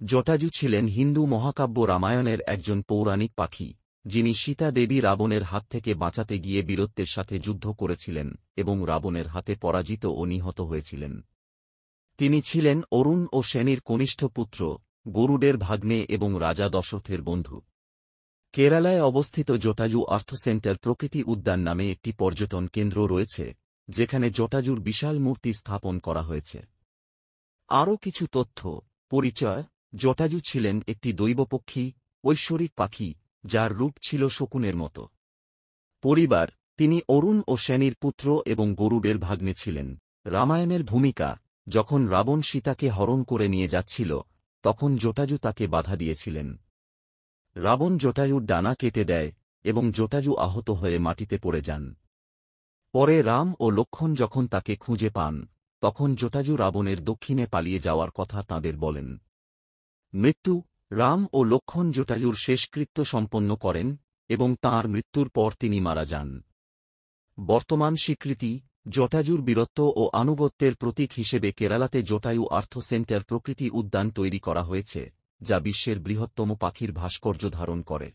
জটাজু ছিলেন হিন্দু মহাকাব্য রামায়ণের একজন পৌরাণিক পাখি, যিনি সীতা দেবী রাবণের হাত থেকে বাঁচাতে গিয়ে বীরত্বের সাথে যুদ্ধ করেছিলেন এবং রাবণের হাতে পরাজিত ও নিহত হয়েছিলেন। তিনি ছিলেন অরুণ ও সেনীর কনিষ্ঠ পুত্র, গরুডের ভাগ্নে এবং রাজা দশরথের বন্ধু। কেরালায় অবস্থিত জটাজু আর্থ সেন্টার প্রকৃতি উদ্যান নামে একটি পর্যটন কেন্দ্র রয়েছে, যেখানে জটাজুর বিশাল মূর্তি স্থাপন করা হয়েছে। আরও কিছু তথ্য, পরিচয়। জটাজু ছিলেন একটি দৈবপক্ষী, ঐশ্বরিক পাখি, যার রূপ ছিল শকুনের মতো। পরিবার: তিনি অরুণ ও সেনীর পুত্র এবং গরুডের ভাগ্নে ছিলেন। রামায়ণের ভূমিকা: যখন রাবণ সীতাকে হরণ করে নিয়ে যাচ্ছিল, তখন জটাজু তাকে বাধা দিয়েছিলেন। রাবণ জটাজুর ডানা কেটে দেয় এবং জটাজু আহত হয়ে মাটিতে পড়ে যান। পরে রাম ও লক্ষ্মণ যখন তাকে খুঁজে পান, তখন জটাজু রাবণের দক্ষিণে পালিয়ে যাওয়ার কথা তাঁদের বলেন। মৃত্যু: রাম ও লক্ষ্মণ জটাজুর শেষকৃত্য সম্পন্ন করেন এবং তাঁর মৃত্যুর পর তিনি মারা যান। বর্তমান স্বীকৃতি: জটাজুর বীরত্ব ও আনুগত্যের প্রতীক হিসেবে কেরালাতে জটায়ু আর্থ সেন্টার প্রকৃতি উদ্যান তৈরি করা হয়েছে, যা বিশ্বের বৃহত্তম পাখির ভাস্কর্য ধারণ করে।